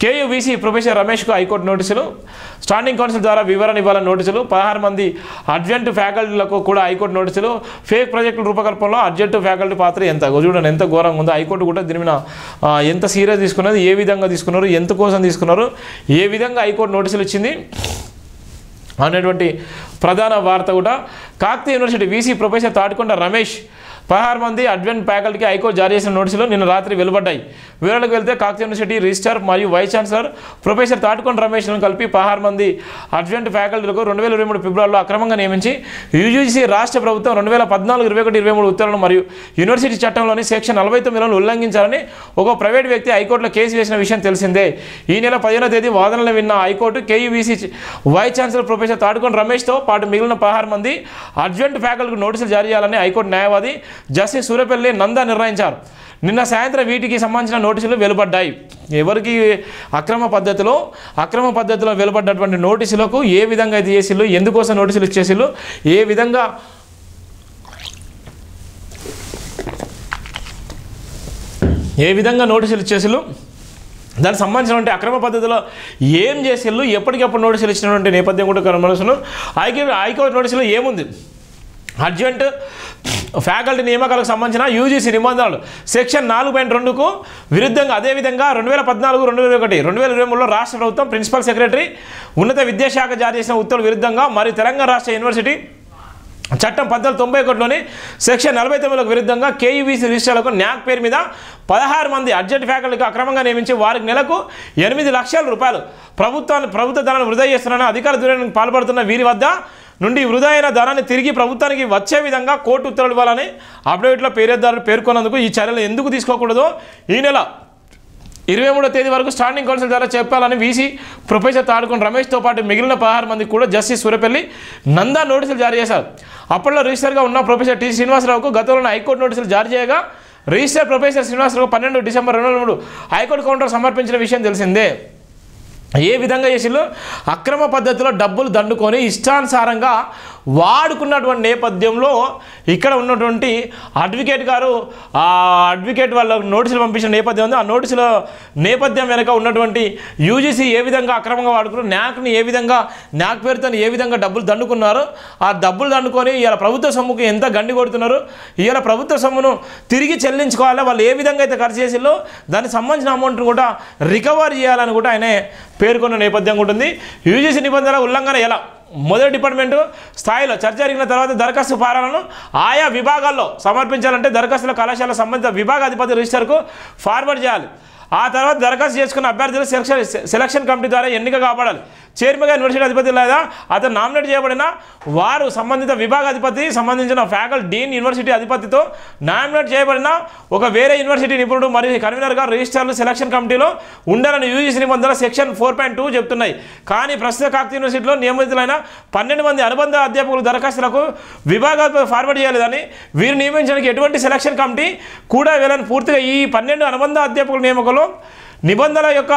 కేయూబీసీ professor రమేష్కు high court నోటీసులు. Standing council ద్వారా వివరణ ఇవ్వాలని నోటీసులు. 16 మంది అడ్జెంట్ ఫ్యాకల్టీలకు కూడా హైకోర్టు నోటీసులు. ఫేక్ ప్రాజెక్టుల రూపకల్పనలో అడ్జెంట్ ఫ్యాకల్టీ పాత్ర ఎంత చూడండి, ఎంత ఘోరంగా ఉందో. హైకోర్టు కూడా దీని మీద ఎంత సీరియస్ తీసుకున్నది, ఏ విధంగా తీసుకున్నారు, ఎంత కోసం తీసుకున్నారు, ఏ విధంగా హైకోర్టు నోటీసులు ఇచ్చింది అనేటువంటి ప్రధాన వార్త కూడా. Kakatiya university VC professor Thatikonda Ramesh 16 మంది అడ్వెంట్ ఫ్యాకల్టీకి హైకోర్టు జారీ చేసిన నోటీసులు నిన్న రాత్రి వెలువడ్డాయి. వివరాలకు వెళ్తే కాకతీయ యూనివర్సిటీ రిజిస్ట్రార్ మరియు వైస్ ఛాన్సలర్ ప్రొఫెసర్ తాటికొండ రమేష్లను కలిపి 16 మంది అడ్వెంట్ ఫ్యాకల్టీలకు 2023 ఫిబ్రవరిలో అక్రమంగా నియమించి యూజీసీ రాష్ట్ర ప్రభుత్వం 2014, 21, 23 ఉత్తర్వులను మరియు యూనివర్సిటీ చట్టంలోని సెక్షన్ 49లను ఉల్లంఘించాలని ఒక ప్రైవేట్ వ్యక్తి హైకోర్టులో కేసు వేసిన విషయం తెలిసిందే. ఈ నెల 15వ తేదీ వాదనలు విన్న high court KUBC vice chancellor professor Tatikonda రమేష్తో పాటు మిగిలిన 16 మంది అడ్వెంట్ ఫ్యాకల్టీకి నోటీసులు జారీ చేయాలని హైకోర్టు న్యాయవాది జస్టిస్ సూర్యపల్లి నందా నిర్ణయించారు. నిన్న సాయంత్రం వీటికి సంబంధించిన నోటీసులు వెలువడ్డాయి. ఎవరికి అక్రమ పద్ధతిలో వెలువడ్డటువంటి నోటీసులకు ఏ విధంగా అయితే చేసిళ్ళు, ఎందుకోసం నోటీసులు ఇచ్చేసిళ్ళు, ఏ విధంగా నోటీసులు ఇచ్చేసిళ్ళు, దానికి సంబంధించినటువంటి అక్రమ పద్ధతిలో ఏం చేసిళ్ళు, ఎప్పటికప్పుడు నోటీసులు ఇచ్చినటువంటి నేపథ్యం కూడా కనుమరుస్తున్నాం. హైకోర్టు నోటీసులో ఏముంది? అడ్జెంట్ ఫ్యాకల్టీ నియామకాలకు సంబంధించిన యూజీసీ నిబంధనలు సెక్షన్ 4.2కు విరుద్ధంగా, అదేవిధంగా 2014, 2021, 2023లో రాష్ట్ర ప్రభుత్వం ప్రిన్సిపల్ సెక్రటరీ ఉన్నత విద్యాశాఖ జారీ చేసిన ఉత్తర్వుల విరుద్ధంగా మరియు తెలంగాణ రాష్ట్ర యూనివర్సిటీ చట్టం 1991లోని సెక్షన్ 49లకు విరుద్ధంగా కేయూబీసీ రిజిస్ట్రార్లకు న్యాక్ పేరు మీద 16 మంది అడ్జెంట్ ఫ్యాకల్టీకి అక్రమంగా నియమించి వారికి నెలకు 8 లక్షల రూపాయలు ప్రభుత్వ ధనాన్ని వృధా చేస్తున్నారని అధికార దుర్వినియోగానికి పాల్పడుతున్న వీరి వద్ద నుండి వృధా అయిన ధనాన్ని తిరిగి ప్రభుత్వానికి వచ్చే విధంగా కోర్టు ఉత్తర్వులు ఇవ్వాలని అఫిడవిట్లో ఫిర్యాదుదారులు పేర్కొన్నందుకు ఈ చర్యలు ఎందుకు తీసుకోకూడదో ఈ నెల 23వ తేదీ వరకు స్టాండింగ్ కౌన్సిల్ ద్వారా చెప్పాలని వీసీ ప్రొఫెసర్ తాటికొండ రమేష్తో పాటు మిగిలిన 16 మందికి కూడా జస్టిస్ సూర్యపల్లి నందా నోటీసులు జారీ చేశారు. అప్పట్లో రిజిస్టర్గా ఉన్న ప్రొఫెసర్ టి శ్రీనివాసరావుకు గతంలో హైకోర్టు నోటీసులు జారీ చేయగా registrar professor Srinivasarao 12 December 2023 high court counter సమర్పించిన విషయం తెలిసిందే. ఏ విధంగా చేసిళ్ళు? అక్రమ పద్ధతిలో డబ్బులు దండుకొని ఇష్టానుసారంగా వాడుకున్నటువంటి నేపథ్యంలో ఇక్కడ ఉన్నటువంటి అడ్వకేట్ గారు ఆ అడ్వకేట్ వాళ్ళకు నోటీసులు పంపించిన నేపథ్యం ఉంది. ఆ నోటీసుల నేపథ్యం వెనక ఉన్నటువంటి యూజీసీ ఏ విధంగా అక్రమంగా వాడుకున్నారు, న్యాక్ని ఏ విధంగా న్యాక్ పేరుతో ఏ విధంగా డబ్బులు దండుకున్నారు, ఆ డబ్బులు దండుకొని ఇవాళ ప్రభుత్వ సొమ్ముకు ఎంత గండి కొడుతున్నారు, ఇవాళ ప్రభుత్వ సొమ్మును తిరిగి చెల్లించుకోవాలి, వాళ్ళు ఏ విధంగా అయితే ఖర్చు చేసిల్లో దానికి సంబంధించిన అమౌంట్ను కూడా రికవర్ చేయాలని కూడా ఆయన పేర్కొన్న నేపథ్యం ఉంటుంది. యూజీసీ నిబంధనల ఉల్లంఘన ఎలా? మొదటి డిపార్ట్మెంటు స్థాయిలో చర్చ జరిగిన తర్వాత దరఖాస్తు ఫారాలను ఆయా విభాగాల్లో సమర్పించాలంటే దరఖాస్తుల కళాశాల సంబంధిత విభాగాధిపతి రిజిస్టర్కు ఫార్వర్డ్ చేయాలి. ఆ తర్వాత దరఖాస్తు చేసుకున్న అభ్యర్థులు సెలక్షన్ కమిటీ ద్వారా ఎన్నిక కాబడాలి. చైర్మన్గా యూనివర్సిటీ అధిపతి లేదా అతను నామినేట్ చేయబడిన వారు సంబంధిత విభాగాధిపతి సంబంధించిన ఫ్యాకల్టీ డీన్ యూనివర్సిటీ అధిపతితో నామినేట్ చేయబడిన ఒక వేరే యూనివర్సిటీ నిపుణుడు మరియు కన్వీనర్గా రిజిస్ట్రార్లు సెలక్షన్ కమిటీలో ఉండాలని యూజీసీ నిబంధనల సెక్షన్ 4.2 చెప్తున్నాయి. కానీ ప్రస్తుత కాకతీయ యూనివర్సిటీలో నియమితులైన 12 మంది అనుబంధ అధ్యాపకులు దరఖాస్తులకు విభాగాధిపతి ఫార్వర్డ్ చేయలేదని, వీరు నియమించడానికి ఎటువంటి సెలక్షన్ కమిటీ కూడా వెళ్ళని పూర్తిగా ఈ 12 అనుబంధ అధ్యాపకుల నియామకంలో నిబంధనల యొక్క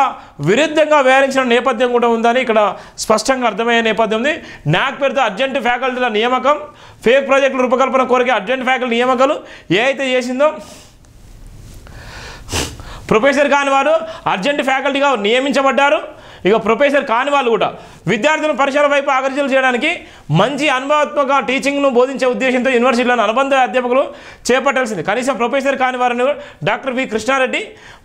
విరుద్ధంగా వ్యవహరించిన నేపథ్యం కూడా ఉందని ఇక్కడ స్పష్టంగా అర్థమయ్యే నేపథ్యం ఉంది. న్యాక్ పేరుతో అడ్జెంట్ ఫ్యాకల్టీల నియామకం, ఫేక్ ప్రాజెక్టుల రూపకల్పన కోరిక అడ్జెంట్ ఫ్యాకల్టీ నియామకాలు ఏ అయితే చేసిందో ప్రొఫెసర్ కాని వారు అడ్జెంట్ ఫ్యాకల్టీగా నియమించబడ్డారు. ఇక ప్రొఫెసర్ కాని వాళ్ళు కూడా విద్యార్థులను పరిసర వైపు ఆకర్షితులు చేయడానికి మంచి అనుభవాత్మక టీచింగ్ను బోధించే ఉద్దేశంతో యూనివర్సిటీలోని అనుబంధ అధ్యాపకులు చేపట్టాల్సింది. కనీసం ప్రొఫెసర్ కాని వారిని డాక్టర్ వి కృష్ణారెడ్డి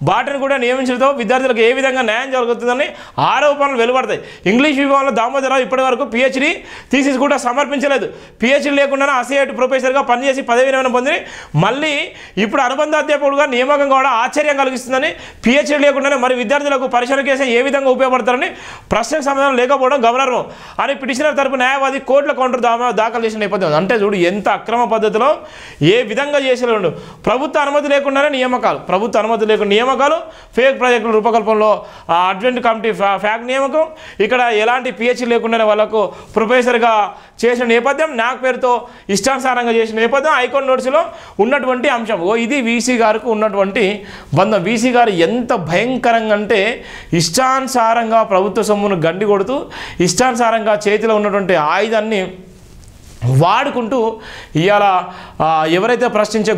బాటను కూడా నియమించడంతో విద్యార్థులకు ఏ విధంగా న్యాయం జరుగుతుందని ఆరోపణలు వెలువడతాయి. ఇంగ్లీష్ విభాగంలో దామోదరరావు ఇప్పటి వరకు పిహెచ్డి థీసిస్ కూడా సమర్పించలేదు. పిహెచ్డి లేకుండా అసోసియేట్ ప్రొఫెసర్గా పనిచేసి పదవి విరమణ పొంది మళ్ళీ ఇప్పుడు అనుబంధ అధ్యాపకుడుగా నియామకం కూడా ఆశ్చర్యం కలిగిస్తుందని, పిహెచ్డి లేకుండానే మరి విద్యార్థులకు పరిశోధన కేసు ఏ విధంగా ఉపయోగపడతారని ప్రశ్నకు సమాధానం లేకపోవడం గమనార్హం అని పిటిషనర్ తరపు న్యాయవాది కోర్టుల కౌంటర్ దాఖలు చేసిన నేపథ్యం. అంటే చూడు ఎంత అక్రమ పద్ధతిలో ఏ విధంగా చేసేవాడు. ప్రభుత్వ అనుమతి లేకుండానే నియామకాలు, ఫేక్ ప్రాజెక్టుల రూపకల్పనలో అడ్వెంట్ కమిటీ ఫ్యాక్ నియామకం, ఇక్కడ ఎలాంటి పిహెచ్డి లేకుండానే వాళ్ళకు ప్రొఫెసర్గా చేసిన నేపథ్యం, న్యాక్ పేరుతో ఇష్టానుసారంగా చేసిన నేపథ్యం హైకోర్టు నోటీసులో ఉన్నటువంటి అంశం. ఇది వీసీ గారికి ఉన్నటువంటి బంధం. వీసీ గారు ఎంత భయంకరంగా అంటే ఇష్టానుసారంగా ప్రభుత్వ సొమ్మును గండి కొడుతూ ఇష్టానుసారంగా చేతిలో ఉన్నటువంటి ఆయుధాన్ని వాడుకుంటూ ఇవాళ ఎవరైతే ప్రశ్నించే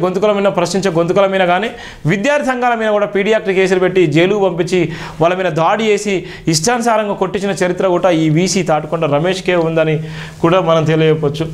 గొంతుకల మీద కానీ విద్యార్థి సంఘాల మీద కూడా పీడియాక్ట్ కేసులు పెట్టి జైలుకు పంపించి వాళ్ళ మీద దాడి చేసి ఇష్టానుసారంగా కొట్టించిన చరిత్ర కూడా ఈ వీసీ తాటికొండ రమేష్కే ఉందని కూడా మనం తెలియవచ్చు.